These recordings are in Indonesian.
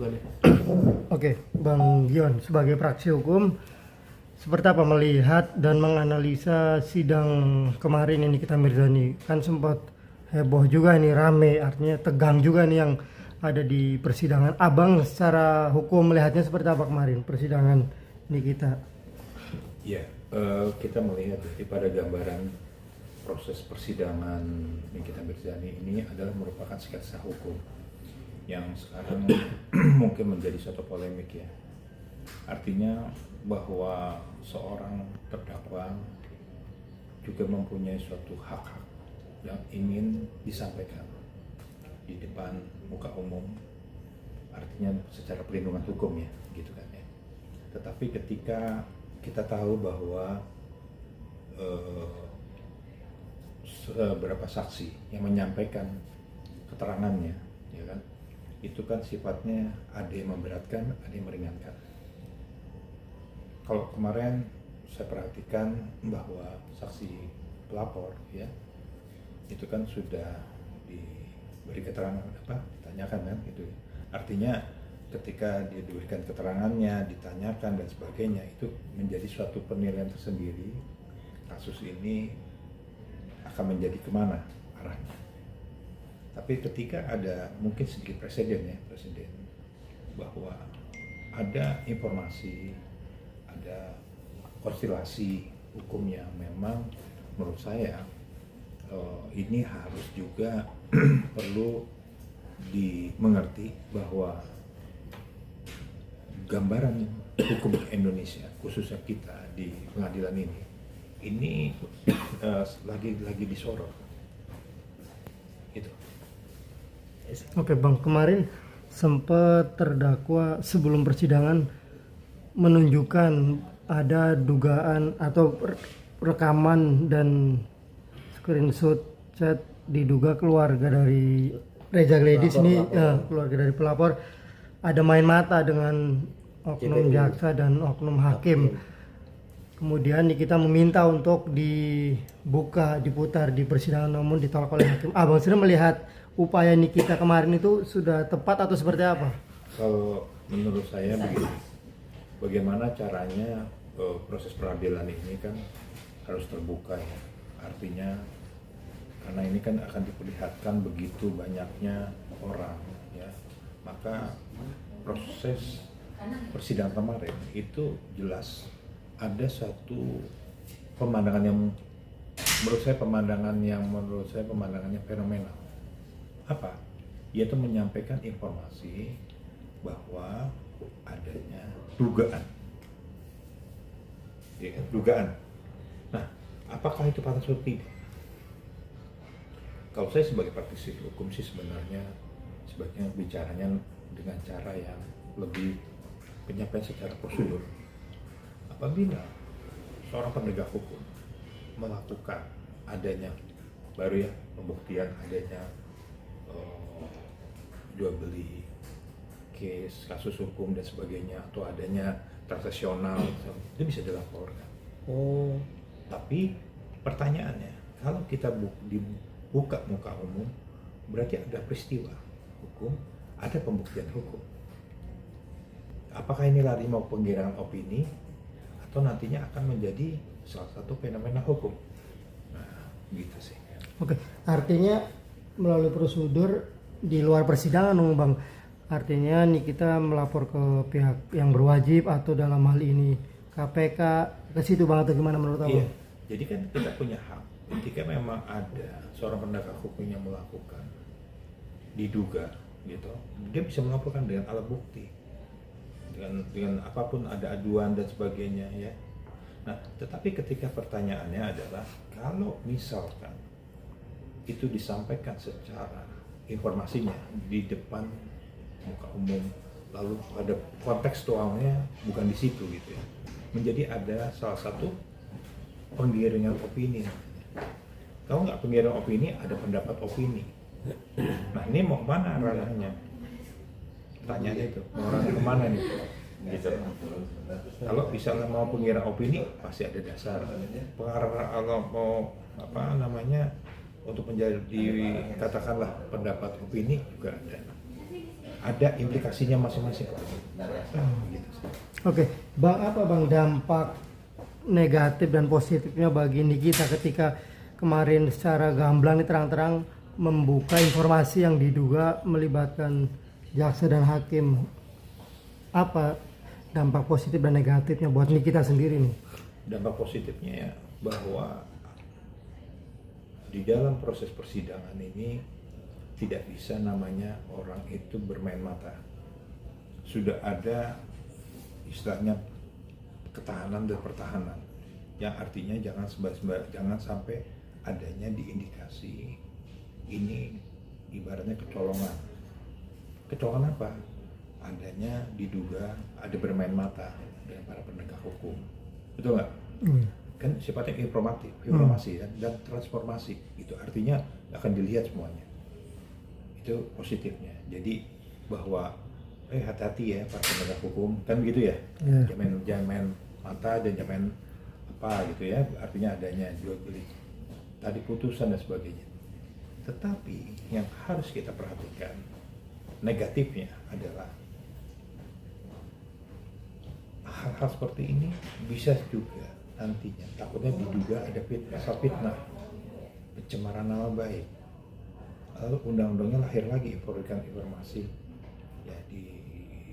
boleh. Oke, Bang Gion, sebagai praksi hukum, seperti apa melihat dan menganalisa sidang kemarin ini Nikita Mirzani? Kan sempat heboh juga nih, rame, artinya tegang juga nih yang ada di persidangan. Abang secara hukum melihatnya seperti apa kemarin persidangan Nikita? Ya, kita melihat daripada gambaran proses persidangan Nikita Mirzani ini adalah merupakan sketsa hukum yang sekarang mungkin menjadi suatu polemik ya. Artinya bahwa seorang terdakwa juga mempunyai suatu hak-hak yang ingin disampaikan di depan muka umum, artinya secara perlindungan hukum ya, gitu kan ya. Tetapi ketika kita tahu bahwa beberapa saksi yang menyampaikan keterangannya, ya kan, itu kan sifatnya ada yang memberatkan, ada yang meringankan. Kalau kemarin saya perhatikan bahwa saksi pelapor, ya, itu kan sudah diberi keterangan ditanyakan kan, gitu. Artinya ketika dia diberikan keterangannya, ditanyakan dan sebagainya, itu menjadi suatu penilaian tersendiri. Kasus ini akan menjadi kemana arahnya. Tapi ketika ada mungkin sedikit presiden bahwa ada informasi, ada konstelasi hukum yang memang menurut saya ini harus juga perlu dimengerti bahwa gambaran hukum Indonesia, khususnya kita di pengadilan ini lagi disorot. Gitu. Oke Bang, kemarin sempat terdakwa sebelum persidangan menunjukkan ada dugaan atau rekaman dan screenshot chat diduga keluarga dari Reza Gledis ini, keluarga dari pelapor ada main mata dengan oknum jaksa dan oknum hakim. Kemudian kita meminta untuk diputar di persidangan, namun ditolak oleh hakim. Abang sudah melihat upaya Nikita kemarin itu sudah tepat atau seperti apa? Kalau menurut saya begini, bagaimana caranya proses peradilan ini kan harus terbuka ya. Artinya karena ini kan akan diperlihatkan begitu banyaknya orang ya, maka proses persidangan kemarin itu jelas ada satu pemandangan yang menurut saya pemandangannya fenomenal. Apa? Yaitu menyampaikan informasi bahwa adanya dugaan. Ya, dugaan. Nah, apakah itu patut atau tidak? Kalau saya sebagai praktisi hukum sih sebenarnya sebaiknya bicaranya dengan cara yang lebih penyampaian secara prosedur. Apabila seorang penegak hukum melakukan adanya baru ya pembuktian adanya jual beli kasus hukum dan sebagainya, atau adanya transaksional itu bisa dilaporkan. Tapi pertanyaannya, kalau kita dibuka muka umum, berarti ada peristiwa hukum, ada pembuktian hukum. Apakah ini lari mau penggiringan opini atau nantinya akan menjadi salah satu fenomena hukum? Nah, gitu sih. Oke, artinya melalui prosedur di luar persidangan dong Bang. Artinya nih kita melapor ke pihak yang berwajib atau dalam hal ini KPK ke situ Bang, atau gimana menurut Abang? Iya, jadi kan kita punya hak ketika memang ada seorang penegak hukum yang melakukan diduga gitu, dia bisa melaporkan dengan alat bukti. Dengan apapun, ada aduan dan sebagainya ya. Nah, tetapi ketika pertanyaannya adalah kalau misalkan itu disampaikan secara informasinya di depan muka umum, lalu pada kontekstualnya bukan di situ gitu ya, menjadi ada salah satu penggiringan opini. Tahu nggak, penggiringan opini ada pendapat opini. Nah, ini mau kemana ranahnya? Tanyanya itu, mau ranah kemana nih? Gitu. Kalau misalnya mau penggiringan opini pasti ada dasar. Pengarah kalau mau untuk menjadi katakanlah pendapat opini juga ada. ada implikasinya masing-masing. Gitu sih. Oke, Bang, apa Bang dampak negatif dan positifnya bagi Nikita ketika kemarin secara gamblang nih terang-terang membuka informasi yang diduga melibatkan jaksa dan hakim? Apa dampak positif dan negatifnya buat Nikita sendiri nih? Dampak positifnya ya bahwa di dalam proses persidangan ini tidak bisa namanya orang itu bermain mata. Sudah ada istilahnya ketahanan dan pertahanan, yang artinya jangan sampai adanya diindikasi ini ibaratnya kecolongan. Kecolongan apa? Adanya diduga ada bermain mata dengan para penegak hukum, betul nggak? Kan sifatnya informasi dan transformasi, itu artinya akan dilihat semuanya. Itu positifnya. Jadi bahwa hati-hati ya para penegak hukum, kan gitu ya. Jangan main mata dan jangan apa gitu ya, artinya adanya jual beli tadi putusan dan sebagainya. Tetapi yang harus kita perhatikan negatifnya adalah hal-hal seperti ini bisa juga nantinya takutnya diduga ada fitnah, pencemaran nama baik. Lalu undang-undangnya lahir lagi, memberikan informasi ya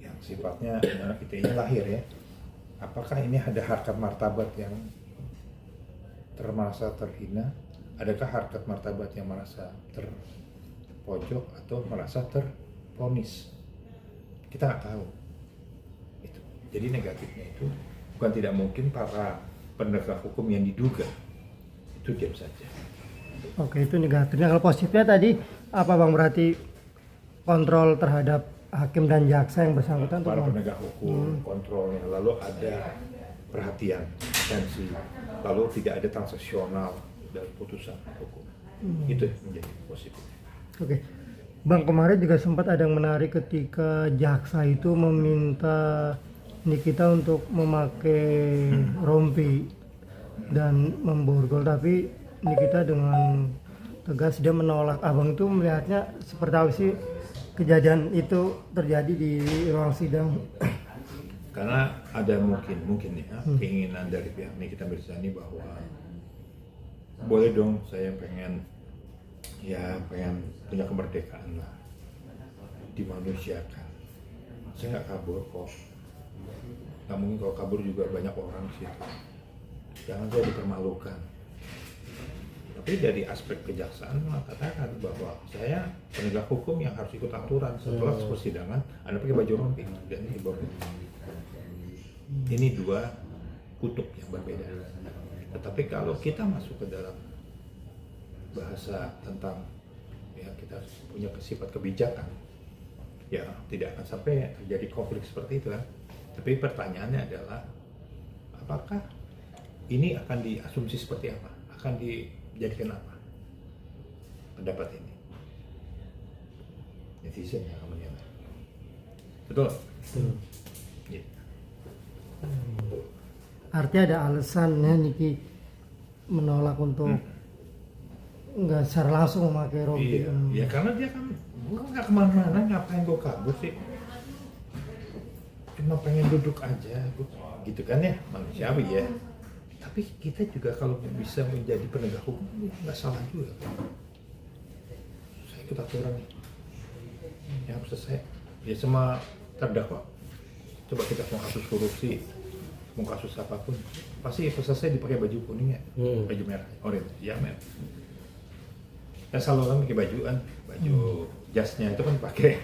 yang sifatnya ITE-nya lahir ya. Apakah ini ada harkat martabat yang merasa terhina? Adakah harkat martabat yang merasa terpojok atau merasa terponis? Kita nggak tahu. Itu. Jadi negatifnya itu bukan tidak mungkin para penegak hukum yang diduga itu diam saja. Oke, itu negatifnya. Kalau positifnya tadi apa Bang, berarti kontrol terhadap hakim dan jaksa yang bersangkutan? Para penegak hukum, kontrolnya, lalu ada perhatian, atensi, lalu tidak ada transaksional dari putusan hukum. Itu menjadi positif. Oke, Bang, kemarin juga sempat ada yang menarik ketika jaksa itu meminta Nikita untuk memakai rompi dan memborgol, tapi Nikita dengan tegas dia menolak. Abang itu melihatnya seperti apa sih kejadian itu terjadi di ruang sidang? Karena ada mungkin ya keinginan dari pihak Nikita Mirzani bahwa boleh dong saya pengen punya kemerdekaan lah, dimanusiakan. Saya nggak kabur kok. Nggak mungkin kalau kabur juga banyak orang di situ. Jangan saya dipermalukan. Tapi dari aspek kejaksaan mengatakan bahwa saya penegak hukum yang harus ikut aturan. Setelah persidangan, Anda pakai baju rompi dan dibawa. Ini dua kutub yang berbeda. Tetapi kalau kita masuk ke dalam bahasa tentang ya kita punya sifat kebijakan, ya tidak akan sampai terjadi konflik seperti itu kan. Tapi pertanyaannya adalah apakah ini akan diasumsi seperti apa? Akan dijadikan apa? Pendapat ini. Netizen yang akan menilai. Betul? Ya. Artinya ada alasannya Niki menolak untuk nggak secara langsung memakai rompi. Iya, ya karena dia kan gua nggak kemana-mana, ngapain gua kabur sih? Cuma pengen duduk aja, gitu kan ya, manusiawi ya. Tapi kita juga kalau bisa menjadi penegak hukum nggak salah juga. Saya ikut aturan yang selesai ya sama terdakwa. Coba kita mau kasus korupsi, mau kasus apapun, pasti selesai dipakai baju kuning ya, baju merah, orange, ya merah. Dan selalu orang pakai baju jasnya itu kan pakai,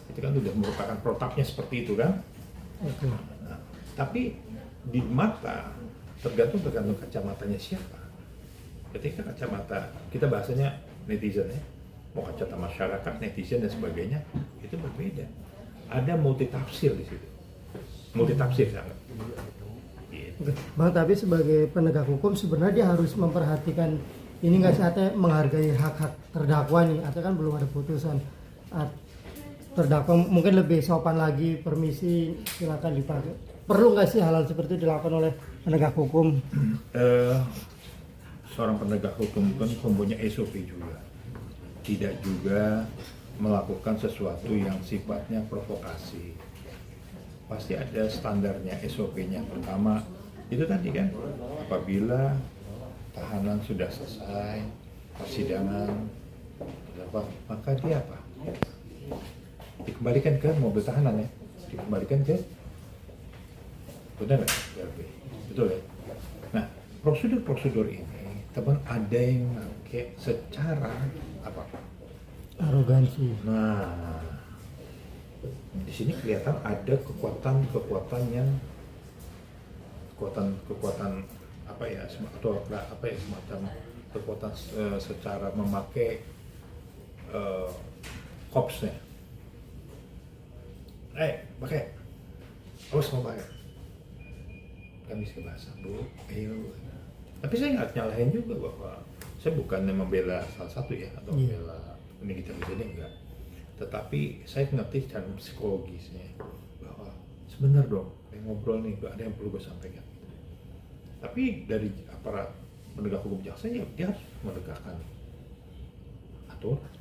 itu kan sudah merupakan protapnya seperti itu kan. Nah, tapi di mata tergantung kacamatanya siapa. Ketika kacamata kita bahasanya netizen ya, mau kacamata masyarakat, netizen dan sebagainya itu berbeda. Ada multi tafsir di situ, multi tafsir sangat. Gitu. Bang, tapi sebagai penegak hukum sebenarnya dia harus memperhatikan ini nggak saatnya menghargai hak-hak terdakwa nih, atau kan belum ada putusan. Terdakwa mungkin lebih sopan lagi, permisi silakan dipakai. Perlu nggak sih hal-hal seperti itu dilakukan oleh penegak hukum? Seorang penegak hukum kan mempunyai SOP juga. Tidak juga melakukan sesuatu yang sifatnya provokasi, pasti ada standarnya, SOP-nya. Pertama itu tadi kan, apabila tahanan sudah selesai persidangan, maka dia apa? Dikembalikan ke mobil tahanan ya, dikembalikan ke, benar nggak? Betul ya. Nah, prosedur ini teman ada yang pakai secara apa? Arogansi. Nah, di sini kelihatan ada kekuatan yang kekuatan apa ya, atau apa ya, semacam kekuatan secara memakai kopsnya. Pakai, harus mau pakai. Kami bisa bahasa, Bu, ayo. Tapi saya nggak nyalahin juga bahwa saya bukannya membela salah satu ya, atau membela ini kita bisa enggak. Tetapi saya ngerti secara psikologisnya bahwa sebenarnya dong, ngobrol nih, gak ada yang perlu gue sampaikan. Tapi dari aparat penegak hukum jaksa, dia harus menegakkan aturan.